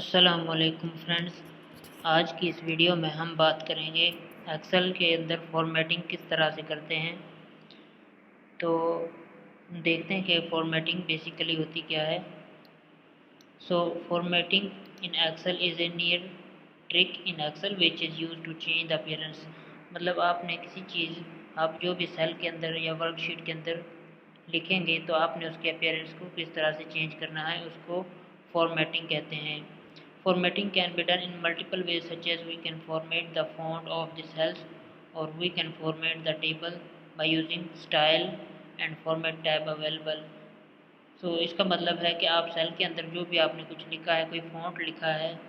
अस्सलामुअलैकुम फ्रेंड्स। आज की इस वीडियो में हम बात करेंगे एक्सेल के अंदर फॉर्मेटिंग किस तरह से करते हैं। तो देखते हैं कि फॉर्मेटिंग बेसिकली होती क्या है। Formatting in Excel is a near trick in Excel which is use to change the appearance. मतलब आपने किसी चीज़, आप जो भी सेल के अंदर या वर्कशीट के अंदर लिखेंगे तो आपने उसके अपीयरेंस को किस तरह से चेंज करना है, उसको फॉर्मेटिंग कहते हैं। Formatting can be done in multiple ways, such as we can format the font of the cells, or we can format the table by using style and format tab available. इसका मतलब है कि आप cell के अंदर जो भी आपने कुछ लिखा है, कोई फॉन्ट लिखा है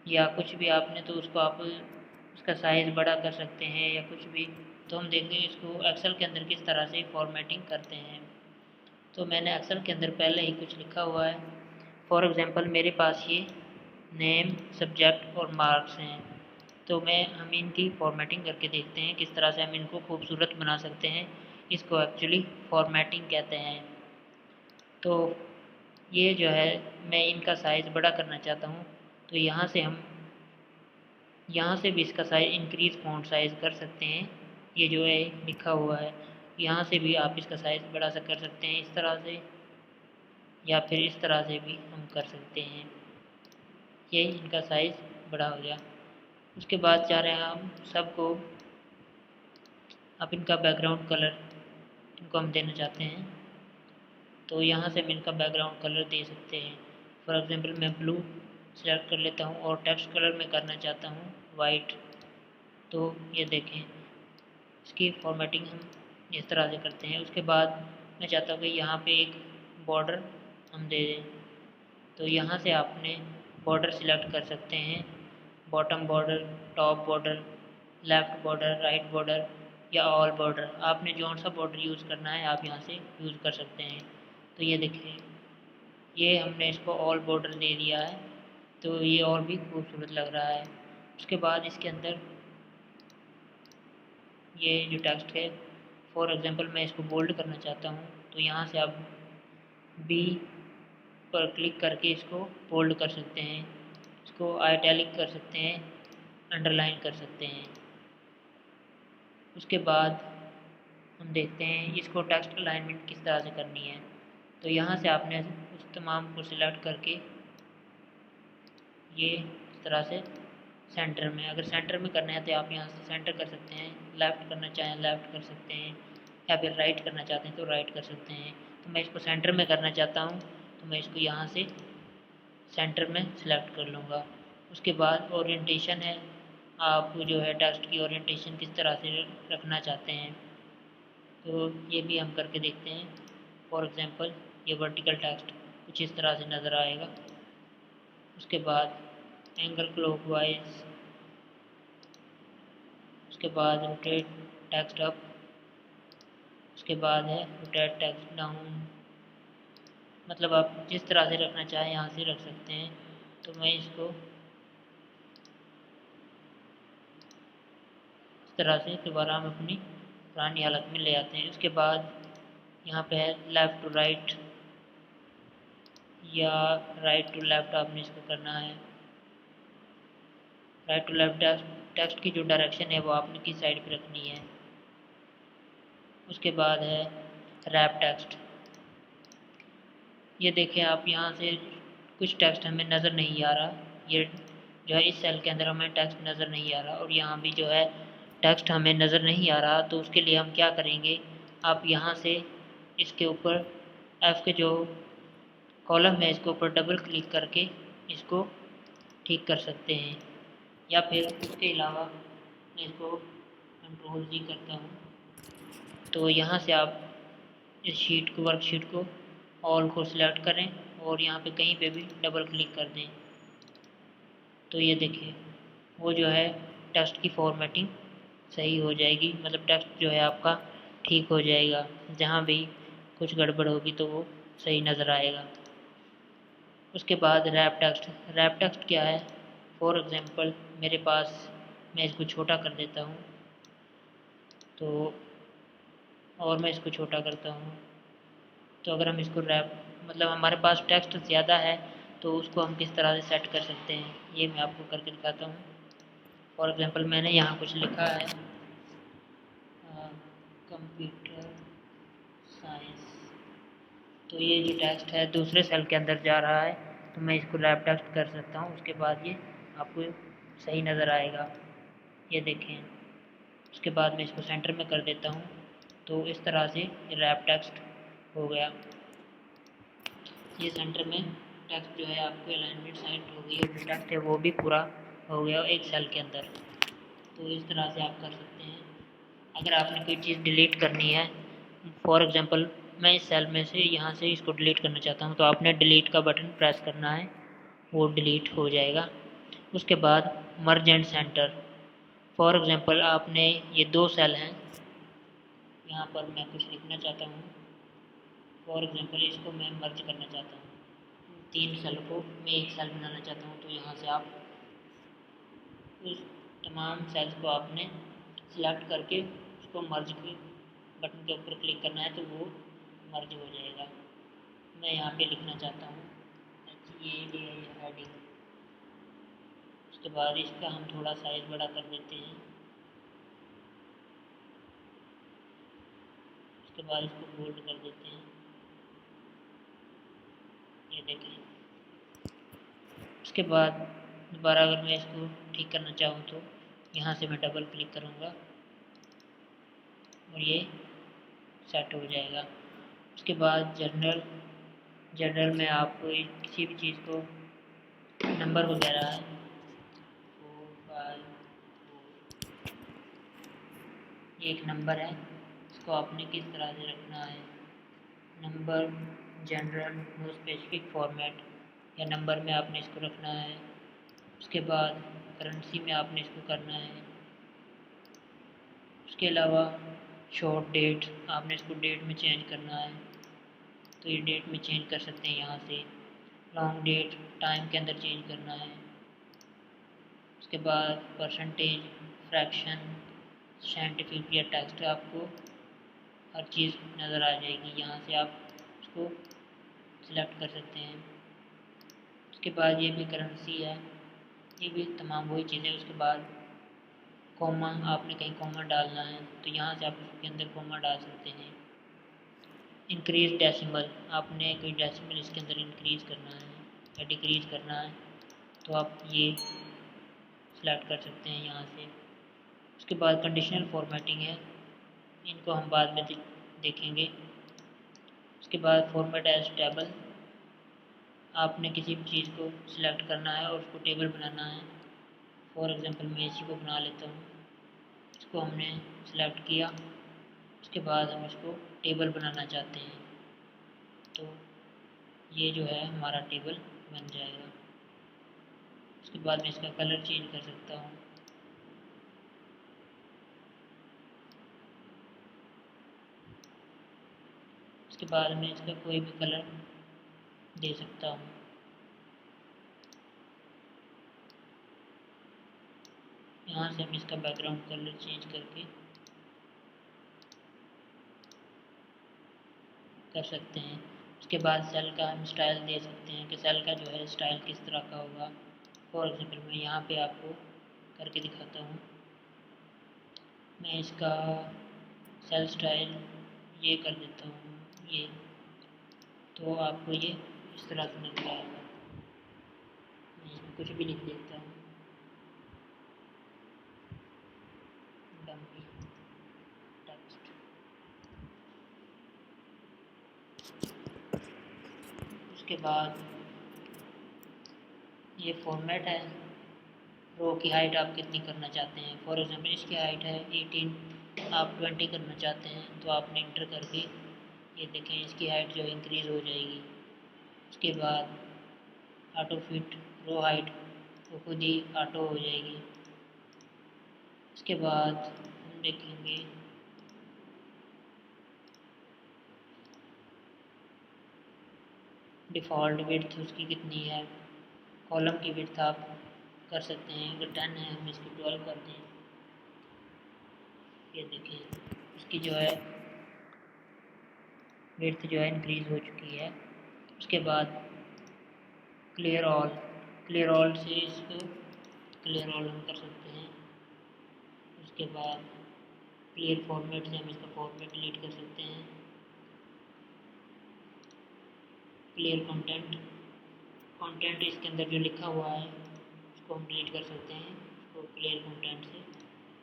या कुछ भी आपने, तो उसको आप उसका साइज़ बड़ा कर सकते हैं या कुछ भी। तो हम देखेंगे इसको एक्सेल के अंदर किस तरह से फॉर्मेटिंग करते हैं। तो मैंने एक्सेल के अंदर पहले ही कुछ लिखा हुआ है। फॉर एग्ज़ाम्पल मेरे पास ये नेम, सब्जेक्ट और मार्क्स हैं। तो हम इनकी फॉर्मेटिंग करके देखते हैं किस तरह से हम इनको खूबसूरत बना सकते हैं। इसको एक्चुअली फॉर्मेटिंग कहते हैं। तो ये जो है, मैं इनका साइज़ बड़ा करना चाहता हूँ, तो यहाँ से भी इसका साइज़ इंक्रीज़ फ़ॉन्ट साइज़ कर सकते हैं। ये जो है लिखा हुआ है, यहाँ से भी आप इसका साइज़ बड़ा सा कर सकते हैं इस तरह से, या फिर इस तरह से भी हम कर सकते हैं। ये इनका साइज़ बड़ा हो गया। उसके बाद चाह रहे हैं हम सबको, अब इनका बैकग्राउंड कलर इनको हम देना चाहते हैं, तो यहाँ से हम इनका बैकग्राउंड कलर दे सकते हैं। फॉर एग्जांपल मैं ब्लू सेलेक्ट कर लेता हूँ और टेक्स्ट कलर में करना चाहता हूँ वाइट। तो ये देखें, इसकी फॉर्मेटिंग हम इस तरह से करते हैं। उसके बाद मैं चाहता हूँ कि यहाँ पे एक बॉर्डर हम दे दें, तो यहाँ से आपने बॉर्डर सिलेक्ट कर सकते हैं, bottom border, top border, left border, right border या ऑल बॉर्डर। आपने जौन सा बॉर्डर यूज़ करना है आप यहाँ से यूज़ कर सकते हैं। तो ये देखिए, ये हमने इसको ऑल बॉर्डर दे दिया है, तो ये और भी खूबसूरत लग रहा है। उसके बाद इसके अंदर ये जो टेक्स्ट है, फॉर एग्जांपल मैं इसको बोल्ड करना चाहता हूँ, तो यहाँ से आप बी पर क्लिक करके इसको बोल्ड कर सकते हैं, इसको आइटैलिक कर सकते हैं, अंडरलाइन कर सकते हैं। उसके बाद हम देखते हैं इसको टेक्स्ट अलाइनमेंट किस तरह से करनी है। तो यहाँ से आपने उस तमाम को सिलेक्ट करके ये इस तरह से सेंटर में, अगर सेंटर में करना है तो आप यहाँ से सेंटर कर सकते हैं, लेफ़्ट करना चाहें लेफ़्ट कर सकते हैं, या फिर राइट करना चाहते हैं तो राइट कर सकते हैं। तो मैं इसको सेंटर में करना चाहता हूँ, तो मैं इसको यहाँ से सेंटर में सिलेक्ट कर लूँगा। उसके बाद ओरिएंटेशन है, आप जो है टेक्स्ट की ओरिएंटेशन किस तरह से रखना चाहते हैं, तो ये भी हम करके देखते हैं। फॉर एग्जांपल ये वर्टिकल टेक्स्ट कुछ इस तरह से नज़र आएगा। उसके बाद एंगल क्लॉकवाइज, उसके बाद रोटेट टेक्स्ट अप, उसके बाद है रोटेट टेक्स्ट डाउन। मतलब आप जिस तरह से रखना चाहें यहाँ से रख सकते हैं। तो मैं इसको इस तरह से दोबारा हम अपनी पुरानी हालत में ले आते हैं। उसके बाद यहाँ पे है लेफ़्ट टू राइट या राइट टू लेफ़्ट, आपने इसको करना है। राइट टू लेफ़्ट टेक्स्ट की जो डायरेक्शन है वो आपने किस साइड पे रखनी है। उसके बाद है रैप टेक्स्ट। ये देखें आप, यहाँ से कुछ टेक्स्ट हमें नज़र नहीं आ रहा, ये जो है इस सेल के अंदर हमें टेक्स्ट नज़र नहीं आ रहा, और यहाँ भी जो है टेक्स्ट हमें नज़र नहीं आ रहा। तो उसके लिए हम क्या करेंगे, आप यहाँ से इसके ऊपर F के जो कॉलम है इसके ऊपर डबल क्लिक करके इसको ठीक कर सकते हैं, या फिर उसके अलावा मैं इसको कंट्रोल जी करता हूँ, तो यहाँ से आप इस शीट को, वर्कशीट को ऑल को सिलेक्ट करें और यहाँ पे कहीं पे भी डबल क्लिक कर दें। तो ये देखिए, वो जो है टेक्स्ट की फॉर्मेटिंग सही हो जाएगी, मतलब टेक्स्ट जो है आपका ठीक हो जाएगा। जहाँ भी कुछ गड़बड़ होगी तो वो सही नज़र आएगा। उसके बाद रैप टेक्स्ट। रैप टेक्स्ट क्या है, फॉर एग्जांपल मेरे पास, मैं इसको छोटा कर देता हूँ, तो और मैं इसको छोटा करता हूँ। तो अगर हम इसको रैप, मतलब हमारे पास टेक्स्ट ज़्यादा है तो उसको हम किस तरह से सेट कर सकते हैं ये मैं आपको करके दिखाता हूँ। फॉर एग्जांपल मैंने यहाँ कुछ लिखा है कंप्यूटर साइंस, तो ये जो टेक्स्ट है दूसरे सेल के अंदर जा रहा है, तो मैं इसको रैप टेक्स्ट कर सकता हूँ। उसके बाद ये आपको सही नज़र आएगा, ये देखें। उसके बाद मैं इसको सेंटर में कर देता हूँ, तो इस तरह से रैप टेक्स्ट हो गया। ये सेंटर में टेक्स्ट जो है आपको अलाइनमेंट साइड हो गई और जो टेक्स्ट है वो भी पूरा हो गया एक सेल के अंदर। तो इस तरह से आप कर सकते हैं। अगर आपने कोई चीज़ डिलीट करनी है, फॉर एग्जांपल मैं इस सेल में से यहाँ से इसको डिलीट करना चाहता हूँ, तो आपने डिलीट का बटन प्रेस करना है, वो डिलीट हो जाएगा। उसके बाद मर्ज एंड सेंटर, फॉर एग्जांपल आपने ये दो सेल हैं, यहाँ पर मैं कुछ लिखना चाहता हूँ। फॉर एग्जांपल इसको मैं मर्ज करना चाहता हूँ, तीन सेल को मैं एक सेल बनाना चाहता हूँ। तो यहाँ से आप उस तमाम सेल्स को आपने सिलेक्ट करके उसको मर्ज के बटन के ऊपर क्लिक करना है, तो वो मर्ज हो जाएगा। मैं यहाँ पे लिखना चाहता हूँ हेडिंग। उसके बाद इसका हम थोड़ा साइज बड़ा कर देते हैं। उसके बाद इसको बोल्ड कर देते हैं, ये देखें। उसके बाद दोबारा अगर मैं इसको ठीक करना चाहूँ तो यहाँ से मैं डबल क्लिक करूँगा और ये सेट हो जाएगा। उसके बाद जनरल में आप किसी भी चीज़ को नंबर वगैरह है 4 5 4, ये एक नंबर है, इसको आपने किस तरह से रखना है। Number general no specific format, या नंबर में आपने इसको रखना है। उसके बाद करेंसी में आपने इसको करना है। उसके अलावा शॉर्ट डेट, आपने इसको डेट में चेंज करना है, तो ये डेट में चेंज कर सकते हैं यहाँ से। लॉन्ग डेट टाइम के अंदर चेंज करना है। उसके बाद परसेंटेज, फ्रैक्शन, साइंटिफिक या टेक्स्ट, आपको हर चीज़ नज़र आ जाएगी। यहाँ से आप उसको सिलेक्ट कर सकते हैं। उसके बाद ये भी करेंसी है, ये भी तमाम वही चीज़ें। उसके बाद कॉमा, आपने कहीं कॉमा डालना है तो यहाँ से आप उसके अंदर कॉमा डाल सकते हैं। इंक्रीज डेसिमल, आपने कोई डेसिमल इसके अंदर इंक्रीज़ करना है या डिक्रीज़ करना है, तो आप ये सिलेक्ट कर सकते हैं यहाँ से। उसके बाद कंडीशनल फॉर्मेटिंग है, इनको हम बाद में देखेंगे। उसके बाद फॉर्मेट एज टेबल, आपने किसी भी चीज़ को सिलेक्ट करना है और उसको टेबल बनाना है। फॉर एग्जांपल मैं इसी को बना लेता हूँ, इसको हमने सिलेक्ट किया। उसके बाद हम इसको टेबल बनाना चाहते हैं, तो ये जो है हमारा टेबल बन जाएगा। उसके बाद मैं इसका कलर चेंज कर सकता हूँ। उसके बाद मैं इसका कोई भी कलर दे सकता हूँ। यहाँ से हम इसका बैकग्राउंड कलर चेंज करके कर सकते हैं। उसके बाद सेल का हम स्टाइल दे सकते हैं कि सेल का जो है स्टाइल किस तरह का होगा। फॉर एग्जांपल मैं यहाँ पे आपको करके दिखाता हूँ। मैं इसका सेल स्टाइल ये कर देता हूँ, ये, तो आपको ये इस तरह से नजर आएगा। मैं इसमें कुछ भी लिख देता हूँ, डम्पी टेक्स्ट। उसके बाद ये फॉर्मेट है, रो की हाइट आप कितनी करना चाहते हैं। फॉर एग्जांपल इसकी हाइट है 18, आप 20 करना चाहते हैं, तो आपने इंटर करके ये देखें इसकी हाइट जो इंक्रीज़ हो जाएगी। उसके बाद ऑटो फिट रो हाइट वो खुद ही ऑटो हो जाएगी। उसके बाद हम देखेंगे डिफ़ॉल्ट विड्थ उसकी कितनी है। कॉलम की विड्थ आप कर सकते हैं, अगर 10 है हम इसको 12 कर दें। ये देखें इसकी जो है विड्थ जो है इंक्रीज़ हो चुकी है। उसके बाद क्लियर ऑल से इसको क्लियर ऑल हम कर सकते हैं। उसके बाद क्लियर फॉर्मेट से हम इसका फॉर्मेट डिलीट कर सकते हैं। क्लियर कंटेंट इसके अंदर जो लिखा हुआ है उसको हम डिलीट कर सकते हैं, उसको क्लियर कंटेंट से।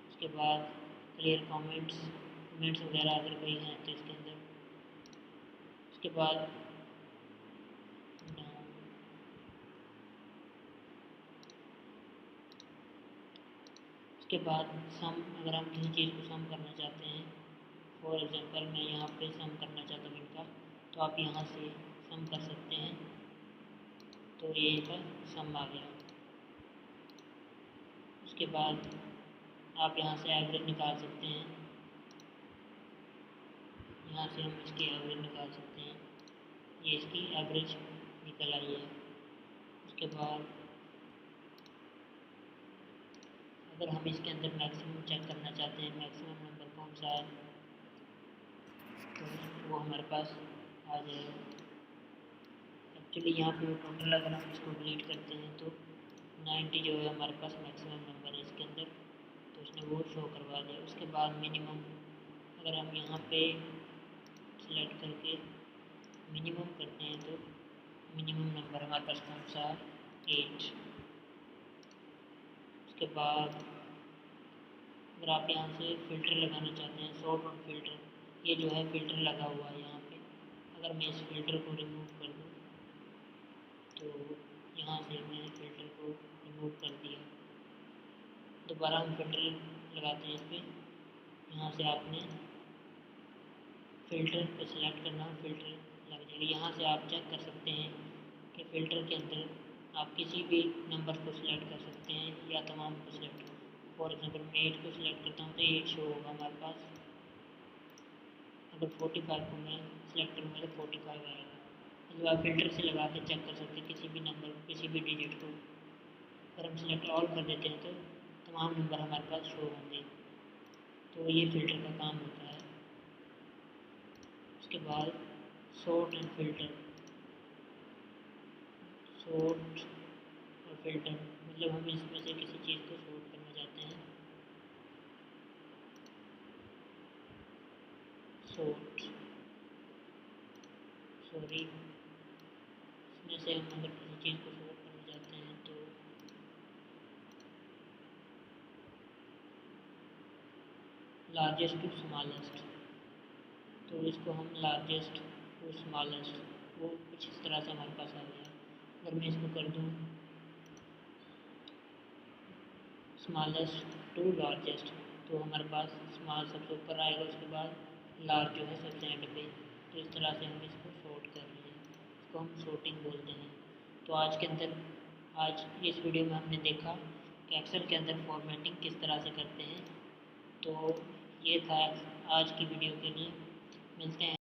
उसके बाद क्लियर कमेंट्स वगैरह अगर कोई हैं तो इसके अंदर। उसके बाद सम, अगर हम किसी चीज़ को सम करना चाहते हैं, फॉर एग्जांपल मैं यहाँ पे सम करना चाहता हूँ इनका, तो आप यहाँ से सम कर सकते हैं। तो ये इनका सम आ गया। उसके बाद आप यहाँ से एवरेज निकाल सकते हैं, यहाँ से हम इसकी एवरेज निकाल सकते हैं। ये इसकी एवरेज निकल आई है। उसके बाद अगर हम इसके अंदर मैक्सिमम चेक करना चाहते हैं, मैक्सिमम नंबर कौन सा है, तो वो हमारे पास आ जाएगा। एक्चुअली यहाँ पे टोटल अगर हम इसको डिलीट करते हैं तो 90 जो है हमारे पास मैक्सिमम नंबर है इसके अंदर, तो उसने वो शो करवा दिया। उसके बाद मिनिमम, अगर हम यहाँ पे सिलेक्ट करके मिनिमम करते हैं तो मिनिमम नंबर हमारे पास कौन सा है, 8। उसके बाद अगर आप यहाँ से फ़िल्टर लगाना चाहते हैं, सॉर्ट ऑन फ़िल्टर, ये जो है फ़िल्टर लगा हुआ है यहाँ पे। अगर मैं इस फ़िल्टर को रिमूव कर दूँ तो यहाँ से मैंने फ़िल्टर को रिमूव कर दिया। दोबारा हम फ़िल्टर लगाते हैं इस पर। यहाँ से आपने फ़िल्टर पे सिलेक्ट करना, फ़िल्टर लग जाएगा। यहाँ से आप चेक कर सकते हैं कि फ़िल्टर के अंदर आप किसी भी नंबर को सिलेक्ट कर सकते हैं या तमाम को सिलेक्ट। फॉर एग्जांपल मैं 8 को सिलेक्ट करता हूँ तो 8 शो होगा हमारे पास। अगर 45 को मैं सिलेक्ट करूँगा तो 45 आएगा। मतलब आप फ़िल्टर से लगा के चेक कर सकते हैं किसी भी नंबर को, किसी भी डिजिट को। अगर हम सिलेक्ट ऑल कर देते हैं तो तमाम नंबर हमारे पास शो होंगे। तो ये फ़िल्टर का काम होता है। उसके बाद सॉर्ट एंड फ़िल्टर, सॉर्ट और फ़िल्टर मतलब हम इसमें से किसी चीज़ को सॉर्ट करना चाहते हैं। इसमें से हम अगर किसी चीज़ को सॉर्ट करना चाहते हैं तो लार्जेस्ट टू स्मॉलेस्ट, तो इसको हम लार्जेस्ट टू स्मॉलेस्ट, वो कुछ इस तरह से हमारे पास आ गया। अगर मैं इसको कर दूँ स्मॉलेस्ट टू लार्जेस्ट, तो हमारे पास स्मॉल सबसे ऊपर आएगा, उसके बाद लार्ज जो है सबसे एंड पे। तो इस तरह से हम इसको सॉर्ट कर रहे हैं, इसको हम सॉर्टिंग बोलते हैं। तो आज इस वीडियो में हमने देखा कि एक्सेल के अंदर फॉर्मेटिंग किस तरह से करते हैं। तो ये था आज की वीडियो के लिए। मिलते हैं